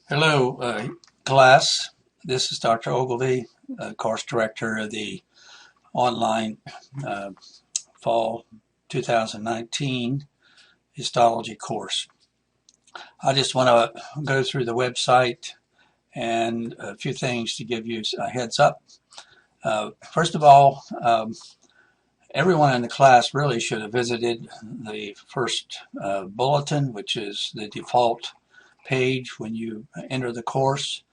Hello, class. This is Dr. Ogilvy, course director of the online uh, fall 2019 histology course. I just want to go through the website and a few things to give you a heads up. First of all, everyone in the class really should have visited the first bulletin, which is the default page when you enter the course.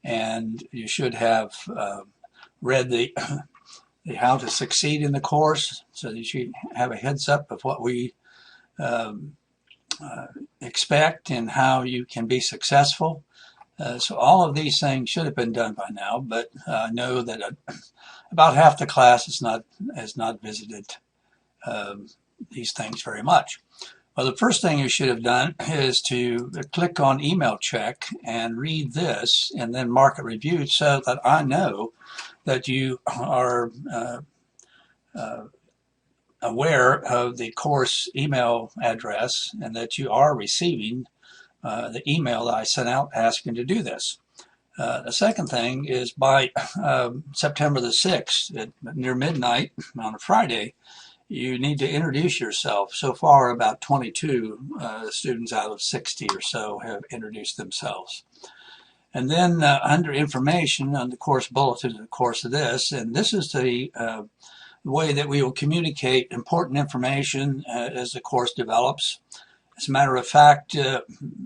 And you should have read the how to succeed in the course, so that you have a heads up of what we um, expect and how you can be successful. So all of these things should have been done by now, but I know that about half the class has not visited um, these things very much. Well, the first thing you should have done is to click on email check and read this and then mark it reviewed so that I know that you are aware of the course email address and that you are receiving the email that I sent out asking to do this. The second thing is by September the 6th at near midnight on a Friday, you need to introduce yourself. So far, about 22 students out of 60 or so have introduced themselves. And then under information on the course bulletin, of course, of this, and this is the way that we will communicate important information as the course develops. As a matter of fact,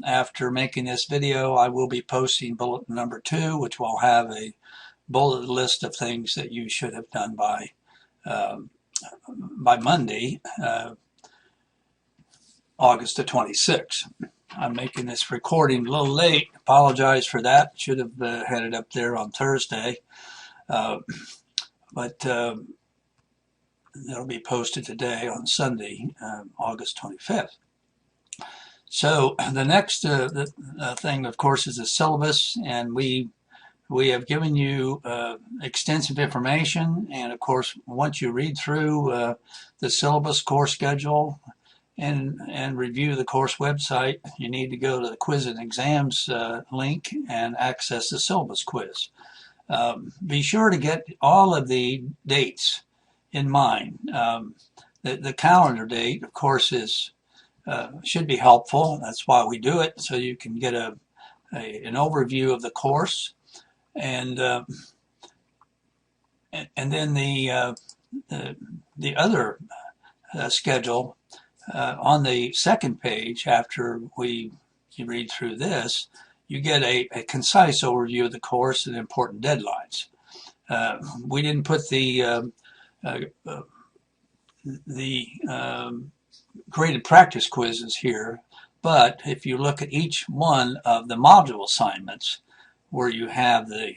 after making this video, I will be posting bulletin number 2, which will have a bullet list of things that you should have done by Monday, August the 26th. I'm making this recording a little late. Apologize for that. Should have had it up there on Thursday. But it'll be posted today on Sunday, August 25th. So the next thing, of course, is the syllabus, and we have given you extensive information, and of course, once you read through the syllabus course schedule and review the course website, you need to go to the quiz and exams link and access the syllabus quiz. Be sure to get all of the dates in mind. The calendar date, of course, is should be helpful. That's why we do it, so you can get an overview of the course. And then the other schedule on the second page, after you read through this, you get a concise overview of the course and important deadlines. We didn't put the graded practice quizzes here, but if you look at each one of the module assignments, where you have the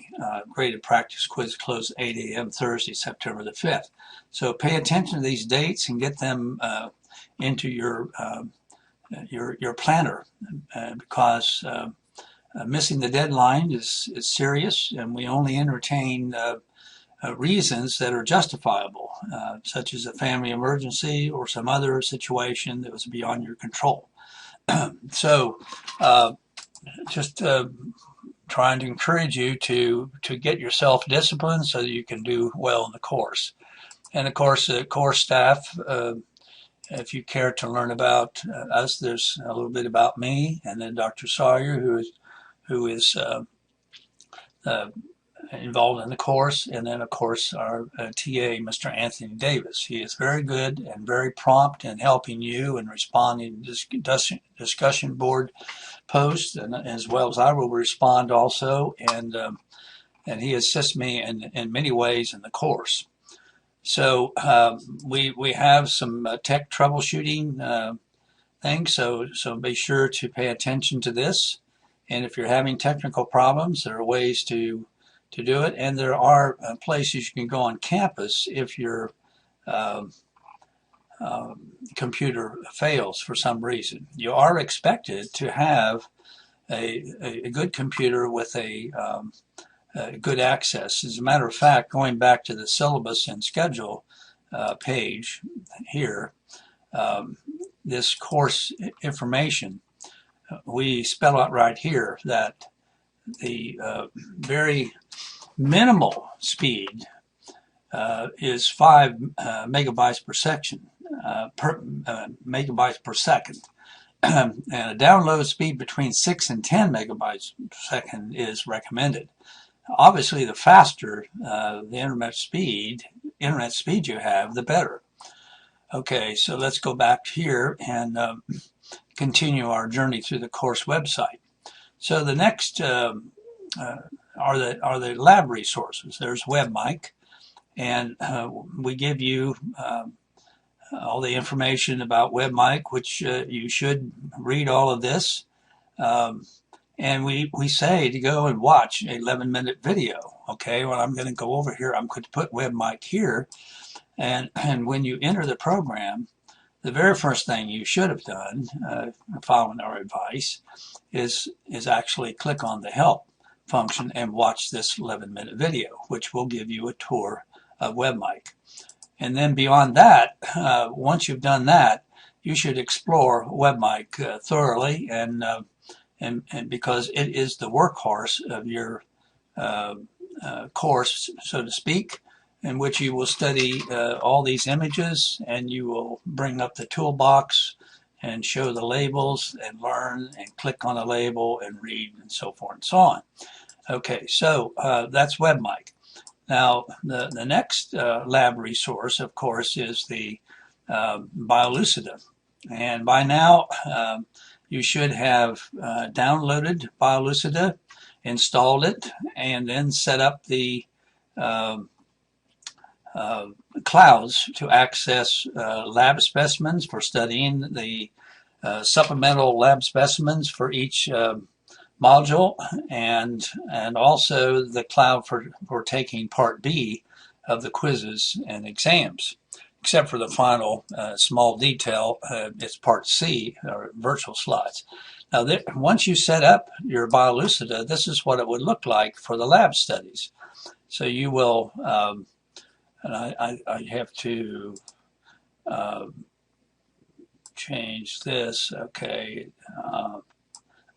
graded practice quiz closed at 8 a.m. Thursday, September the 5th. So pay attention to these dates and get them into your planner because missing the deadline is serious, and we only entertain reasons that are justifiable, such as a family emergency or some other situation that was beyond your control. So just trying to encourage you to get yourself disciplined so that you can do well in the course. And of course, the course staff, if you care to learn about us, there's a little bit about me, and then Dr. Sawyer, who is involved in the course, and then of course our TA, Mr. Anthony Davis. He is very good and very prompt in helping you and responding to discussion board posts, and as well as I will respond also, and he assists me in many ways in the course. So we have some tech troubleshooting things, so be sure to pay attention to this. And if you're having technical problems, there are ways to do it, and there are places you can go on campus if your computer fails for some reason. You are expected to have a good computer with a good access. As a matter of fact, going back to the syllabus and schedule page here, this course information, we spell out right here that the very minimal speed is 5 megabytes per section, megabytes per second. And a download speed between 6 and 10 megabytes per second is recommended. Obviously, the faster the internet speed you have, the better. Okay, so let's go back here and continue our journey through the course website. So the next are the lab resources. There's WebMic, and we give you all the information about WebMic, which you should read all of this. And we say to go and watch an 11-minute video. Okay, well, I'm going to go over here. I'm going to put WebMic here. And when you enter the program, the very first thing you should have done, following our advice, is actually click on the help function and watch this 11-minute video, which will give you a tour of WebMic. And then beyond that, once you've done that, you should explore WebMic thoroughly, and because it is the workhorse of your course, so to speak, in which you will study all these images, and you will bring up the toolbox and show the labels and learn and click on a label and read and so forth and so on. Okay, so that's WebMic. Now, the next lab resource, of course, is the BioLucida. And by now, you should have downloaded BioLucida, installed it, and then set up the clouds to access lab specimens for studying the supplemental lab specimens for each module, and also the cloud for taking part B of the quizzes and exams. Except for the final small detail, it's part C, or virtual slides. Now, once you set up your BioLucida, this is what it would look like for the lab studies. So you will, and I have to change this. Okay, I'm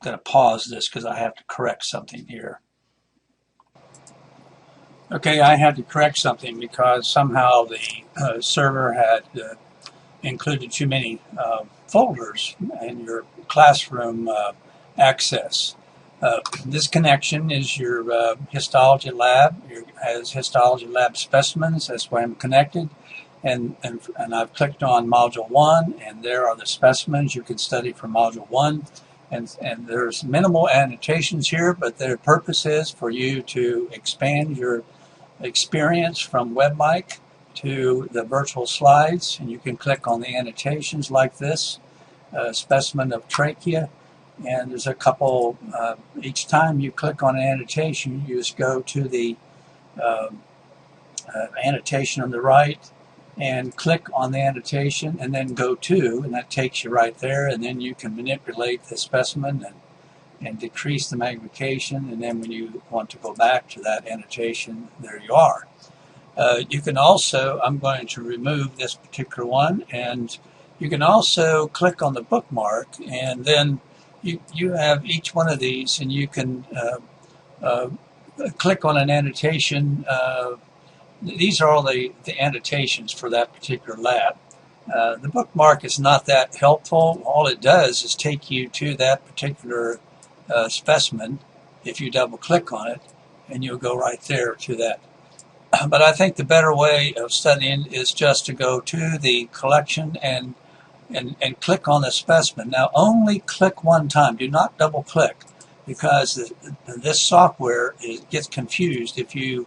going to pause this because I have to correct something here. Okay, I had to correct something because somehow the server had included too many folders in your classroom access. This connection is your histology lab. It has histology lab specimens. That's why I'm connected. And I've clicked on Module 1, and there are the specimens you can study for Module 1. And there's minimal annotations here, but their purpose is for you to expand your experience from WebMic to the virtual slides. And you can click on the annotations like this, specimen of trachea. And there's a couple, each time you click on an annotation, you just go to the annotation on the right and click on the annotation and then go to, and that takes you right there, and then you can manipulate the specimen and decrease the magnification, and then when you want to go back to that annotation, there you are. You can also, I'm going to remove this particular one, and you can also click on the bookmark, and then you have each one of these, and you can click on an annotation. These are all the annotations for that particular lab. The bookmark is not that helpful. All it does is take you to that particular specimen. If you double click on it, and you'll go right there to that. But I think the better way of studying is just to go to the collection and click on the specimen. Now, only click one time. Do not double click, because this software gets confused if you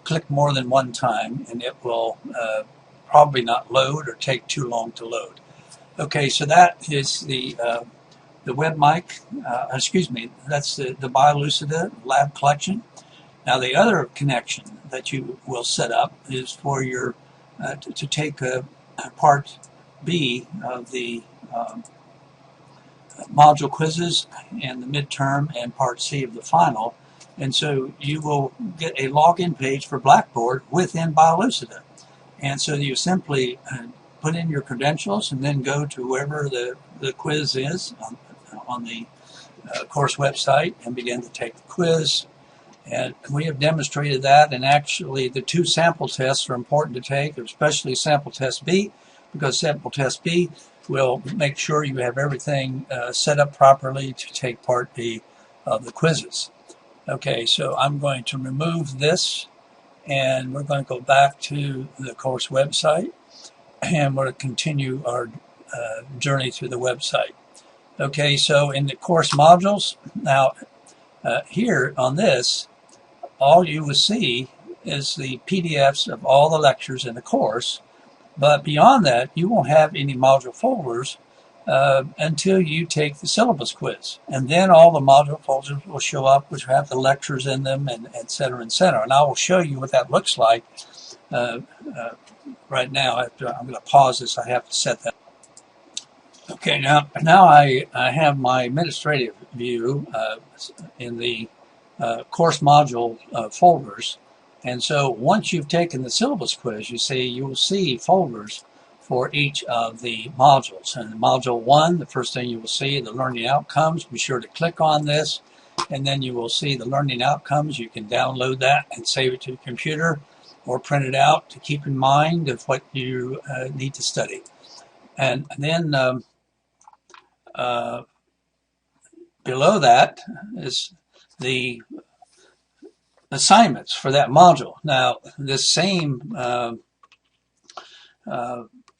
click more than one time, and it will probably not load or take too long to load. Okay, so that is the WebMic, that's the BioLucida lab collection. Now, the other connection that you will set up is for your to take a part B of the module quizzes and the midterm, and part C of the final. And so you will get a login page for Blackboard within BioLucida. And so you simply put in your credentials and then go to wherever the quiz is on the course website and begin to take the quiz. And we have demonstrated that, and actually the two sample tests are important to take, especially sample test B, because sample test B will make sure you have everything set up properly to take part B of the quizzes. Okay, so I'm going to remove this, and we're going to go back to the course website, and we're going to continue our journey through the website. Okay, so in the course modules, now here on this, all you will see is the PDFs of all the lectures in the course, but beyond that, you won't have any module folders until you take the syllabus quiz. And then all the module folders will show up, which have the lectures in them, and et cetera, et cetera. And I will show you what that looks like right now. I'm going to pause this. I have to set that. Okay, now I have my administrative view in the course module folders. And so once you've taken the syllabus quiz, you will see folders for each of the modules. And in module 1, the first thing you will see the learning outcomes. Be sure to click on this, and then you will see the learning outcomes. You can download that and save it to your computer or print it out to keep in mind of what you need to study. And then below that is the assignments for that module. Now, this same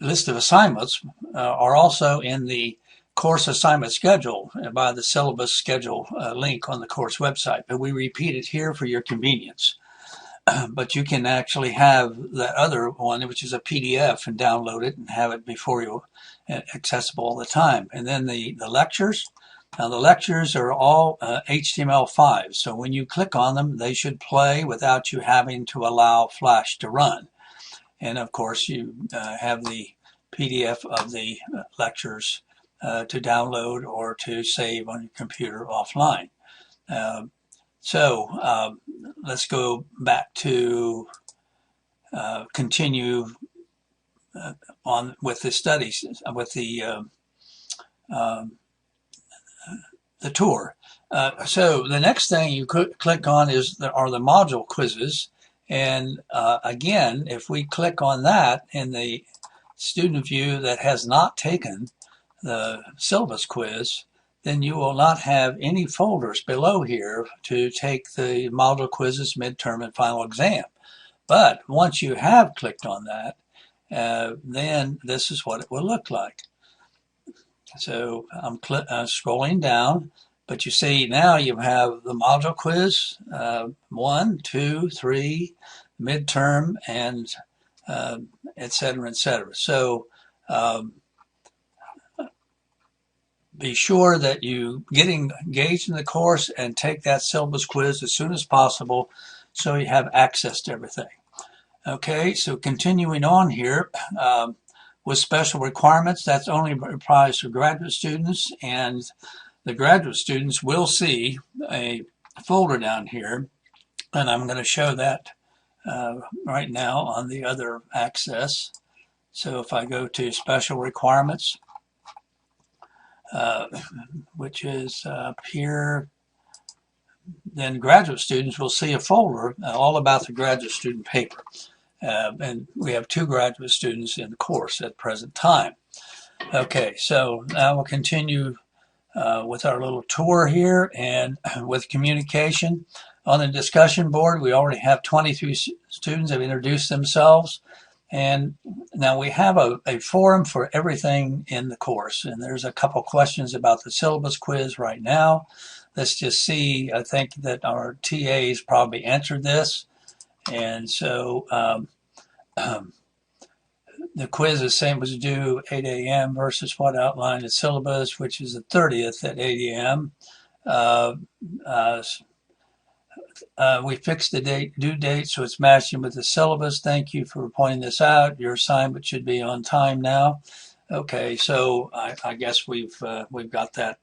list of assignments are also in the course assignment schedule by the syllabus schedule link on the course website, but we repeat it here for your convenience. But you can actually have that other one, which is a PDF, and download it and have it before you accessible all the time. And then the lectures. Now the lectures are all HTML5, so when you click on them, they should play without you having to allow Flash to run. And of course, you have the PDF of the lectures to download or to save on your computer offline. So let's go back to continue on with the studies, with the tour. So the next thing you click on are the module quizzes. And again, if we click on that in the student view that has not taken the syllabus quiz, then you will not have any folders below here to take the module quizzes, midterm, and final exam. But once you have clicked on that, then this is what it will look like. So I'm scrolling down, but you see now you have the module quiz, 1, 2, 3, midterm, and et cetera, et cetera. So be sure that you get engaged in the course and take that syllabus quiz as soon as possible so you have access to everything. Okay, so continuing on here, with special requirements, that's only applies to graduate students, and the graduate students will see a folder down here, and I'm going to show that right now on the other access. So if I go to special requirements, which is up here, then graduate students will see a folder all about the graduate student paper. And we have 2 graduate students in the course at present time. Okay, so now we'll continue with our little tour here, and with communication. On the discussion board, we already have 23 students have introduced themselves, and now we have a forum for everything in the course, and there's a couple questions about the syllabus quiz right now. Let's just see. I think that our TAs probably answered this. And so the quiz is same as due 8 a.m. versus what outlined in syllabus, which is the 30th at 8 a.m. We fixed the due date so it's matching with the syllabus. Thank you for pointing this out. Your assignment should be on time now. Okay, so I guess we've got that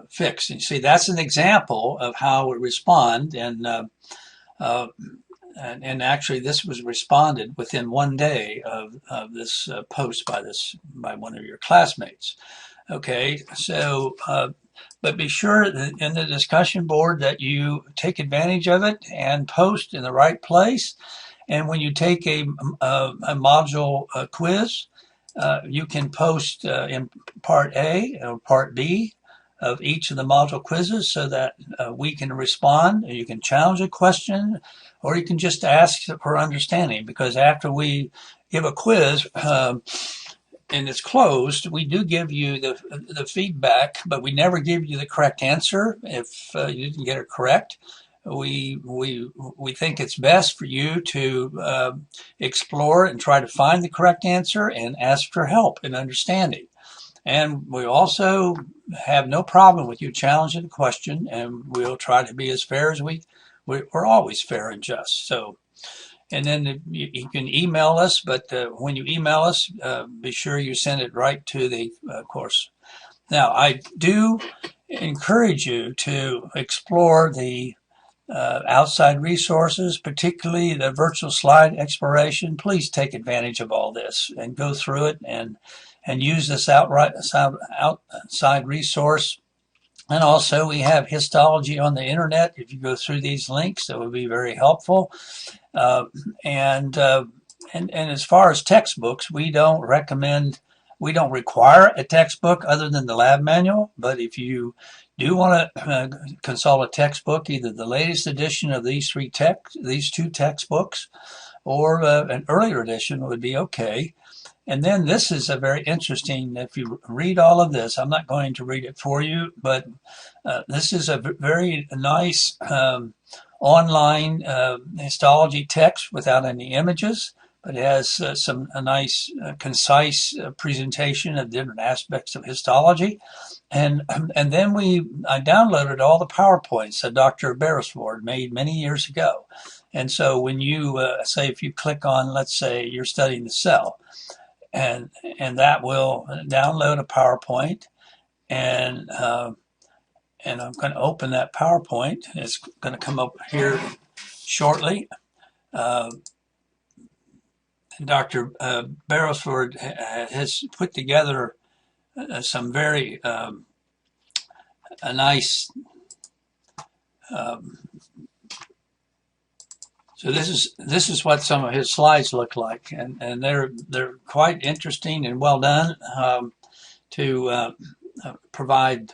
fixed. And you see, that's an example of how we respond, and actually this was responded within 1 day of this post by one of your classmates. Okay, so but be sure that in the discussion board that you take advantage of it and post in the right place. And when you take a module quiz, you can post in part A or part B of each of the module quizzes so that we can respond. You can challenge a question, or you can just ask for understanding, because after we give a quiz and it's closed, we do give you the feedback, but we never give you the correct answer if you didn't get it correct. We think it's best for you to explore and try to find the correct answer and ask for help in understanding. And we also have no problem with you challenging the question, and we'll try to be as fair as we're always fair and just. So, and then you can email us, but when you email us, be sure you send it right to the course. Now, I do encourage you to explore the outside resources, particularly the virtual slide exploration. Please take advantage of all this and go through it and use this outside resource. And also, we have histology on the internet. If you go through these links, that would be very helpful. And as far as textbooks, we don't require a textbook other than the lab manual. But if you do want to consult a textbook, either the latest edition of these two textbooks, or an earlier edition would be okay. And then this is a very interesting, if you read all of this, I'm not going to read it for you, but this is a very nice online histology text without any images, but it has a nice, concise presentation of different aspects of histology. And then I downloaded all the PowerPoints that Dr. Beresford made many years ago. And so when you say, if you click on, let's say you're studying the cell, and that will download a PowerPoint, and I'm going to open that PowerPoint. It's going to come up here shortly. Dr. Beresford has put together some very a nice. So this is what some of his slides look like, and they're quite interesting and well done to provide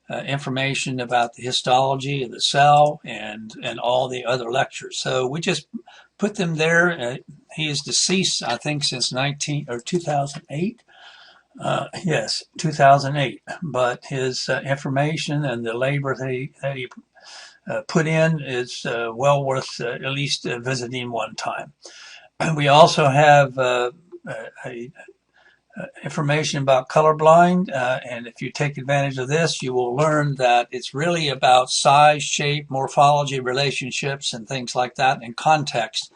information about the histology of the cell and all the other lectures. So we just put them there. He is deceased, I think, since 2008. Yes, 2008. But his information and the labor that he put in is well worth at least visiting one time. We also have information about colorblind, and if you take advantage of this, you will learn that it's really about size, shape, morphology, relationships, and things like that, and context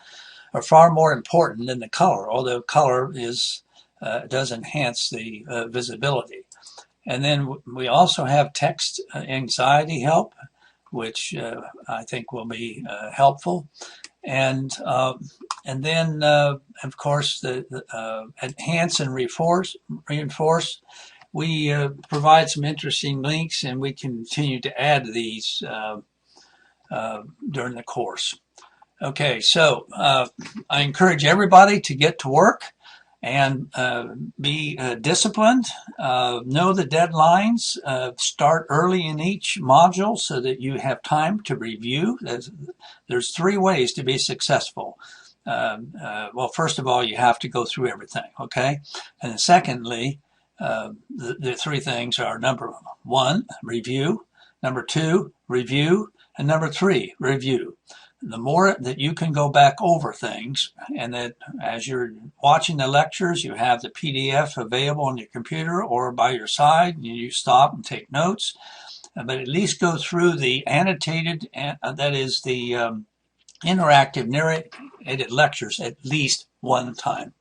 are far more important than the color, although color does enhance the visibility. And then we also have text anxiety help, which I think will be helpful. And then, of course, the enhance and reinforce. We provide some interesting links, and we continue to add these during the course. Okay, so I encourage everybody to get to work and be disciplined. Know the deadlines. Start early in each module so that you have time to review. There's 3 ways to be successful. Well, first of all, you have to go through everything, okay? And then secondly, the 3 things are: number 1, review; number 2, review; and number 3, review. The more that you can go back over things, and that as you're watching the lectures, you have the PDF available on your computer or by your side, and you stop and take notes, but at least go through the annotated, that is the interactive narrated lectures at least one time.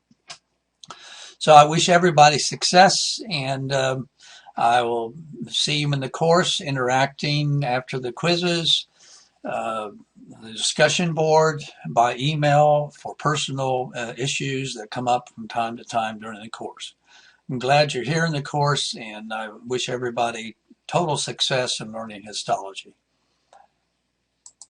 So I wish everybody success, and I will see you in the course, interacting after the quizzes, the discussion board, by email for personal issues that come up from time to time during the course. I'm glad you're here in the course, and I wish everybody total success in learning histology.